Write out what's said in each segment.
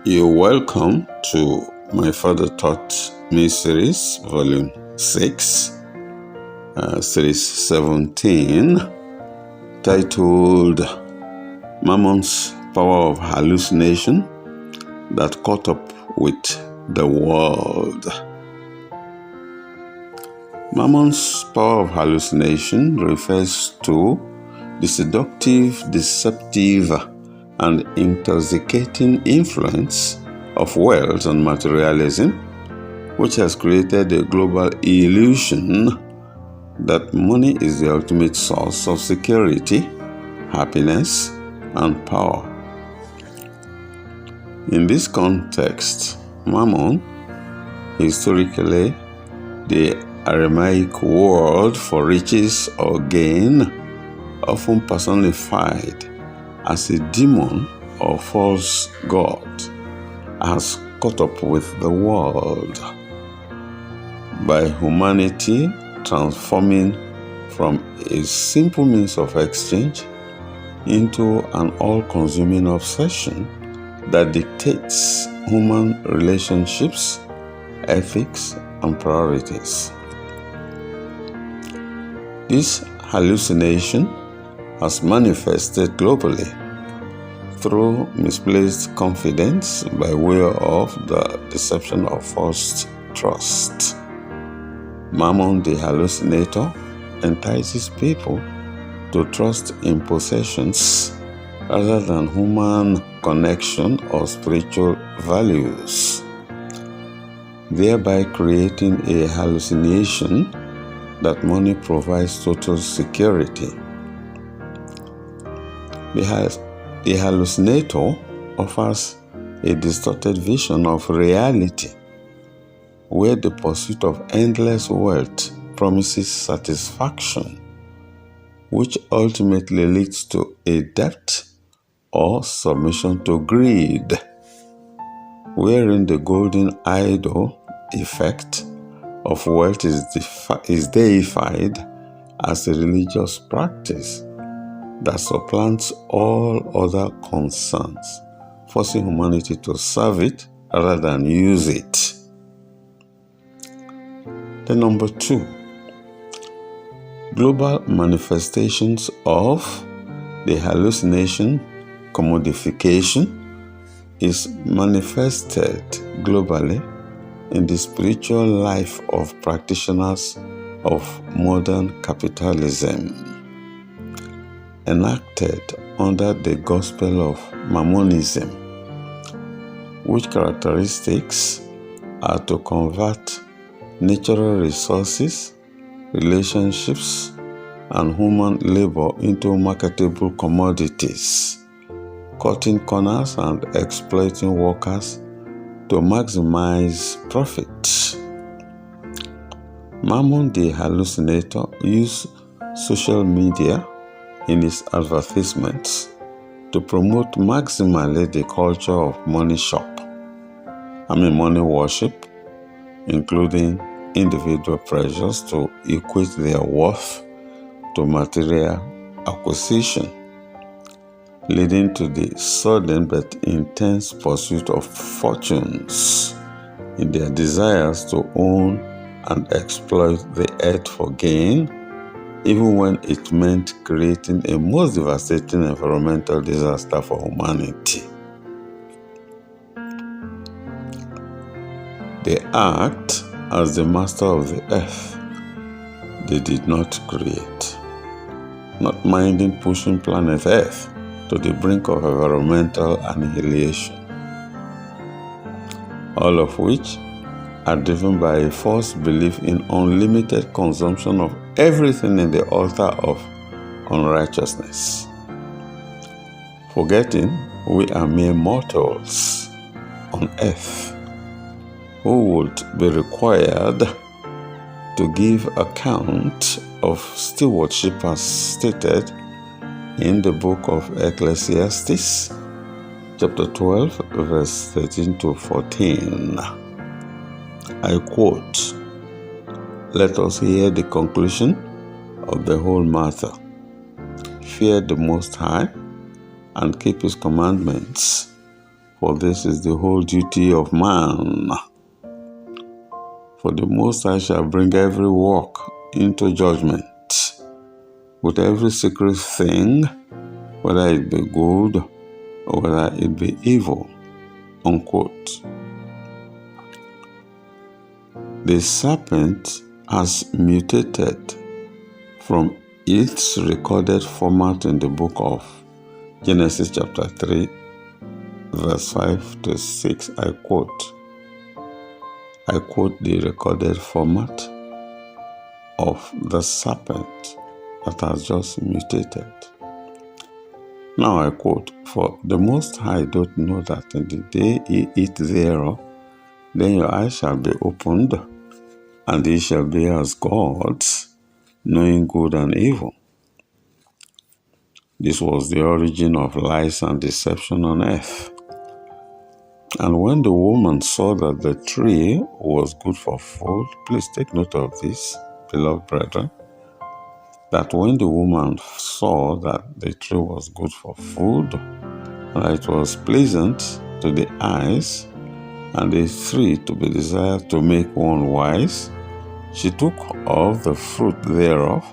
You're welcome to My Father Taught Me series, volume 6, series 17, titled Mammon'S Power of Hallucination that caught up with the world. Mammon'S power of hallucination refers to the seductive, deceptive, and intoxicating influence of wealth and materialism, which has created a global illusion that money is the ultimate source of security, happiness, and power. In this context, Mammon, historically the Aramaic word for riches or gain, often personified as a demon or false god, has caught up with the world. By humanity transforming from a simple means of exchange into an all-consuming obsession that dictates human relationships, ethics, and priorities. This hallucination has manifested globally through misplaced confidence by way of the deception of false trust. Mammon the hallucinator entices people to trust in possessions rather than human connection or spiritual values, thereby creating a hallucination that money provides total security. The hallucinator offers a distorted vision of reality, where the pursuit of endless wealth promises satisfaction, which ultimately leads to a debt or submission to greed, wherein the golden idol effect of wealth is deified as a religious practice that supplants all other concerns, forcing humanity to serve it rather than use it. Then number 2, global manifestations of the hallucination commodification is manifested globally in the spiritual life of practitioners of modern capitalism, enacted under the gospel of Mammon'ism, which characteristics are to convert natural resources, relationships, and human labor into marketable commodities, cutting corners and exploiting workers to maximize profit. Mammon the hallucinator used social media in his advertisements to promote maximally the culture of money worship, including individual pressures to equate their worth to material acquisition, leading to the sudden but intense pursuit of fortunes in their desires to own and exploit the earth for gain, even when it meant creating a most devastating environmental disaster for humanity. They act as the master of the earth they did not create, not minding pushing planet Earth to the brink of environmental annihilation, all of which are driven by a false belief in unlimited consumption of everything in the altar of unrighteousness, forgetting we are mere mortals on earth who would be required to give account of stewardship as stated in the book of Ecclesiastes, chapter 12, verse 13 to 14. I quote, "Let us hear the conclusion of the whole matter. Fear the Most High and keep His commandments, For this is the whole duty of man. For the Most High shall bring every work into judgment, with every secret thing, whether it be good or whether it be evil. Unquote. The serpent has mutated from its recorded format in the book of Genesis chapter 3, verse 5 to 6. I quote the recorded format of the serpent that has just mutated. Now I quote, "For the Most High doth know that in the day ye eat thereof, then your eyes shall be opened, and ye shall be as gods, knowing good and evil." This was the origin of lies and deception on earth. And when the woman saw that the tree was good for food, please take note of this, beloved brethren, that when the woman saw that the tree was good for food, and it was pleasant to the eyes, and a tree to be desired to make one wise, she took of the fruit thereof,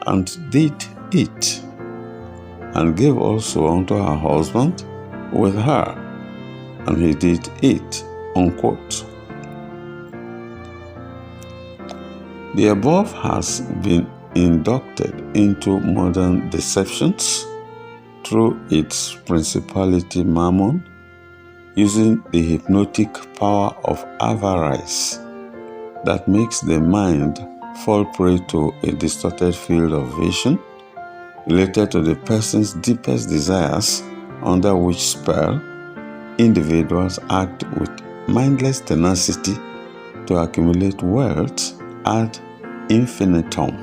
and did eat, and gave also unto her husband with her, and he did eat. Unquote. The above has been inducted into modern deceptions through its principality Mammon, using the hypnotic power of avarice that makes the mind fall prey to a distorted field of vision related to the person's deepest desires, under which spell individuals act with mindless tenacity to accumulate wealth ad infinitum.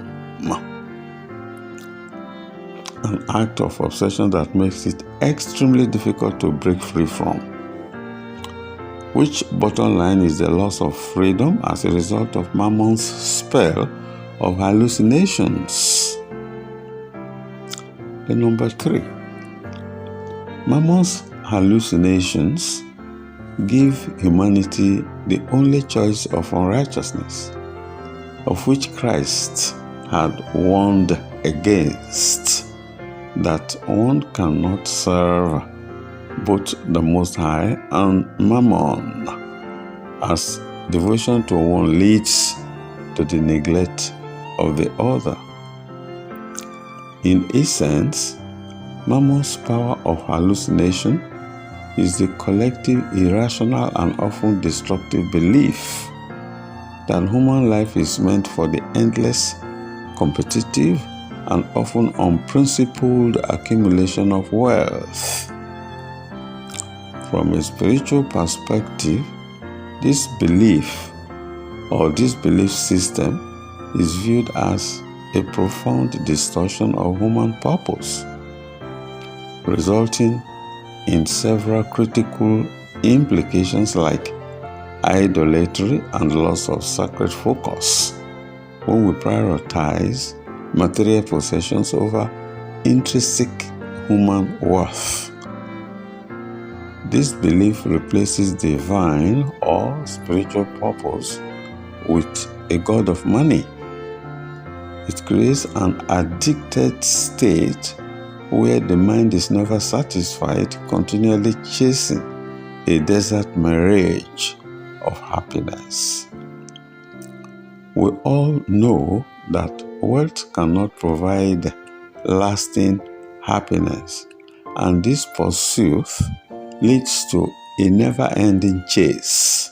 An act of obsession that makes it extremely difficult to break free from, which bottom line is the loss of freedom as a result of Mammon's spell of hallucinations. The number 3. Mammon's hallucinations give humanity the only choice of unrighteousness, of which Christ had warned against, that one cannot serve both the Most High and Mammon, as devotion to one leads to the neglect of the other. In essence, Mammon's power of hallucination is the collective irrational and often destructive belief that human life is meant for the endless, competitive, and often unprincipled accumulation of wealth. From a spiritual perspective, this belief or this belief system is viewed as a profound distortion of human purpose, resulting in several critical implications like idolatry and loss of sacred focus when we prioritize material possessions over intrinsic human worth. This belief replaces divine or spiritual purpose with a god of money. It creates an addicted state where the mind is never satisfied, continually chasing a desert mirage of happiness. We all know that wealth cannot provide lasting happiness, and this pursuit leads to a never-ending chase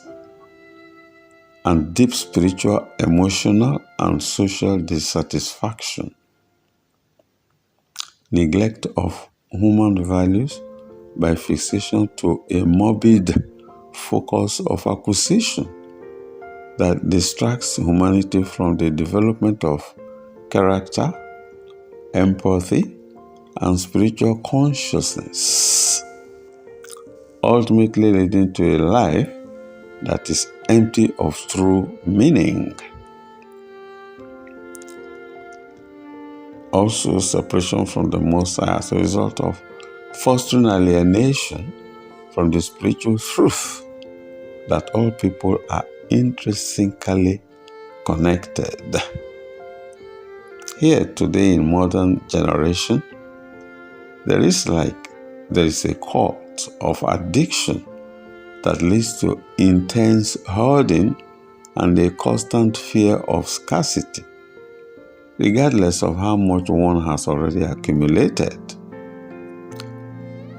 and deep spiritual, emotional, and social dissatisfaction. Neglect of human values by fixation to a morbid focus of acquisition that distracts humanity from the development of character, empathy, and spiritual consciousness, ultimately leading to a life that is empty of true meaning. Also, separation from the Most High as a result of fostering alienation from the spiritual truth that all people are intrinsically connected. Here today in modern generation, there is a cult of addiction that leads to intense hoarding and a constant fear of scarcity, regardless of how much one has already accumulated.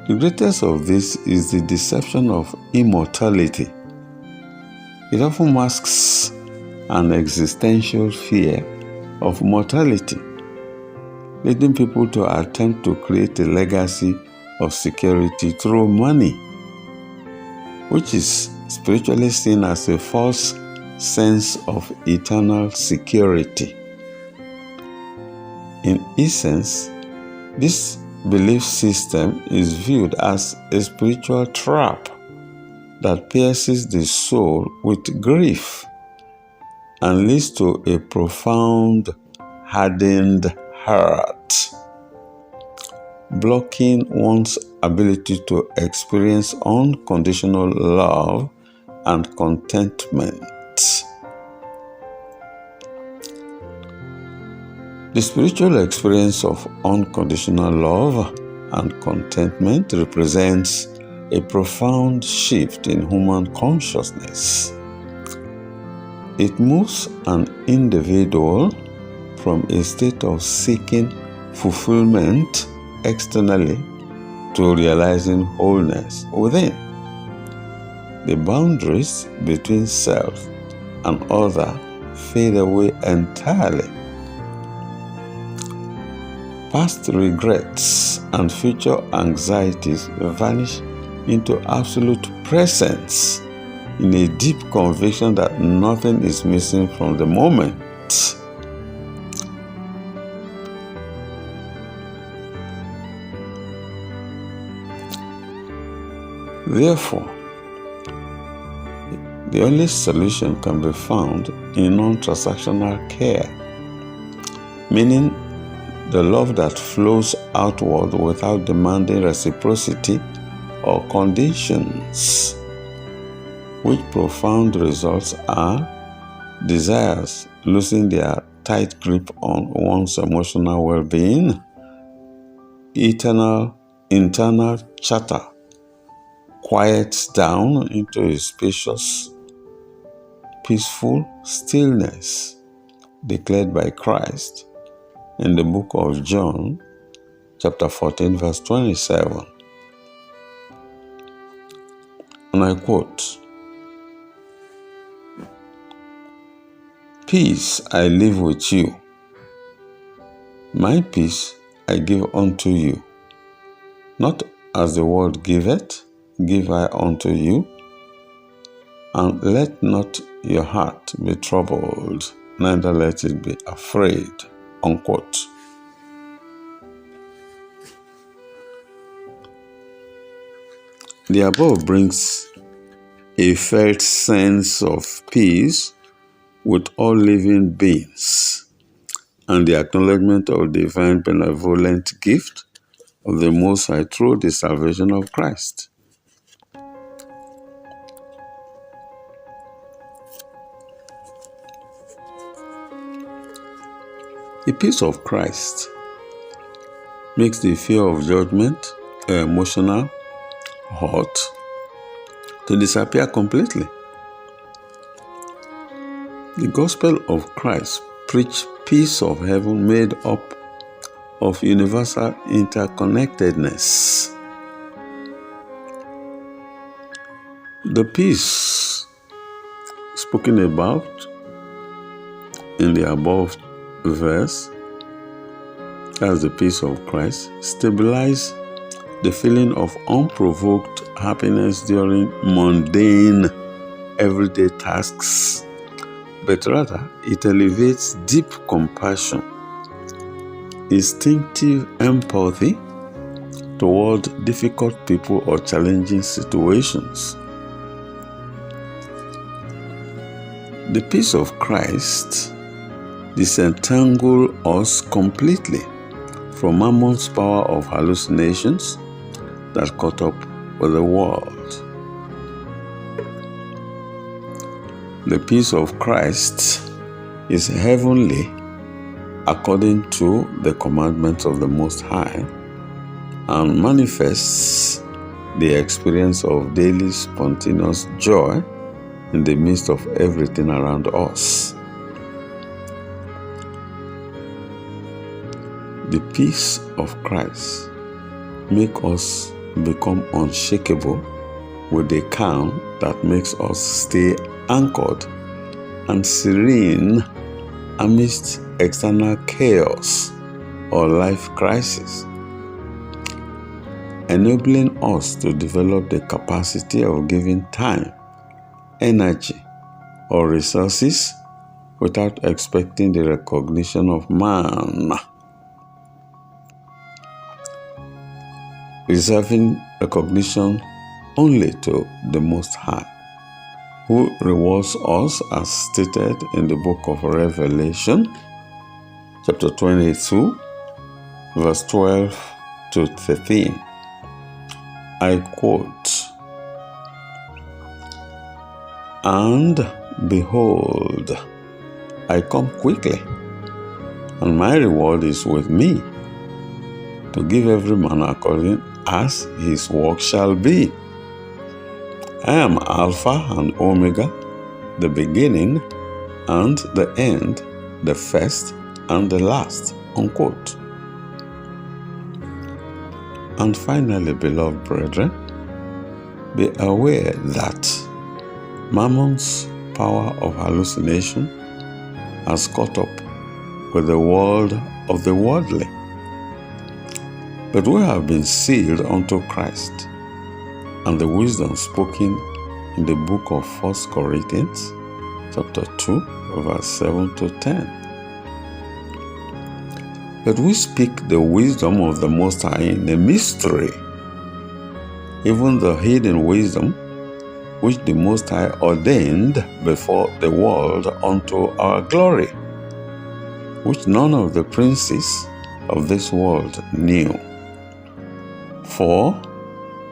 The greatest of this is the deception of immortality. It often masks an existential fear of mortality, leading people to attempt to create a legacy of security through money, which is spiritually seen as a false sense of eternal security. In essence, this belief system is viewed as a spiritual trap that pierces the soul with grief and leads to a profound, hardened heart, blocking one's ability to experience unconditional love and contentment. The spiritual experience of unconditional love and contentment represents a profound shift in human consciousness. It moves an individual from a state of seeking fulfillment externally to realizing wholeness within. The boundaries between self and other fade away entirely. Past regrets and future anxieties vanish into absolute presence in a deep conviction that nothing is missing from the moment. Therefore, the only solution can be found in non-transactional care, meaning the love that flows outward without demanding reciprocity or conditions, which profound results are desires losing their tight grip on one's emotional well-being, internal chatter quiets down into a spacious, peaceful stillness declared by Christ in the book of John, chapter 14, verse 27. And I quote, "Peace I leave with you, my peace I give unto you. Not as the world giveth, give I unto you. And let not your heart be troubled, neither let it be afraid." Unquote. The above brings a felt sense of peace with all living beings and the acknowledgement of the divine benevolent gift of the Most High through the salvation of Christ. The peace of Christ makes the fear of judgment or emotional hurt to disappear completely. The gospel of Christ preached peace of heaven made up of universal interconnectedness. The peace spoken about in the above verse, as the peace of Christ, stabilizes the feeling of unprovoked happiness during mundane, everyday tasks, but rather it elevates deep compassion, instinctive empathy toward difficult people or challenging situations. The peace of Christ disentangles us completely from Mammon'S power of hallucinations that caught up with the world. The peace of Christ is heavenly according to the commandments of the Most High and manifests the experience of daily spontaneous joy in the midst of everything around us. The peace of Christ makes us become unshakable with a calm that makes us stay anchored and serene amidst external chaos or life crisis, enabling us to develop the capacity of giving time, energy, or resources without expecting the recognition of man, reserving recognition only to the Most High, who rewards us as stated in the book of Revelation, chapter 22, verse 12 to 13. I quote, "And behold, I come quickly, and my reward is with me, to give every man according as his work shall be. I am Alpha and Omega, the beginning and the end, the first and the last." Unquote. And finally, beloved brethren, be aware that Mammon's power of hallucination has caught up with the world of the worldly. But we have been sealed unto Christ, and the wisdom spoken in the book of 1 Corinthians, chapter 2, verse 7 to 10. But we speak the wisdom of the Most High in a mystery, even the hidden wisdom which the Most High ordained before the world unto our glory, which none of the princes of this world knew. For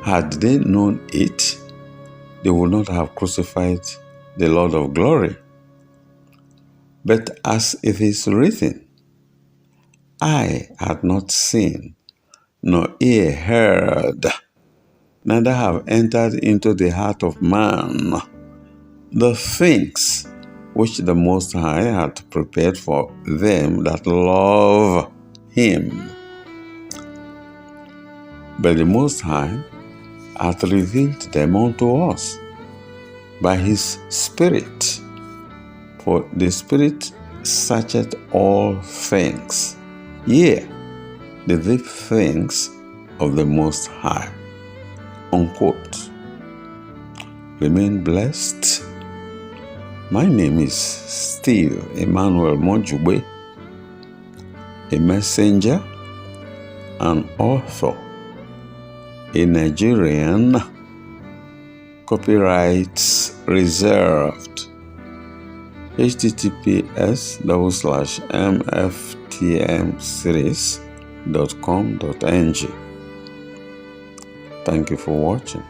had they known it, they would not have crucified the Lord of glory. But as it is written, "Eye had not seen, nor ear heard, neither have entered into the heart of man the things which the Most High hath prepared for them that love him. But the Most High hath revealed them unto us by his Spirit. For the Spirit searcheth all things, yea, the deep things of the Most High." Unquote. Remain blessed. My name is Steve Emmanuel Mojugbe, a messenger, an author, a Nigerian, copyrights reserved, https://mftmseries.com.ng. Thank you for watching.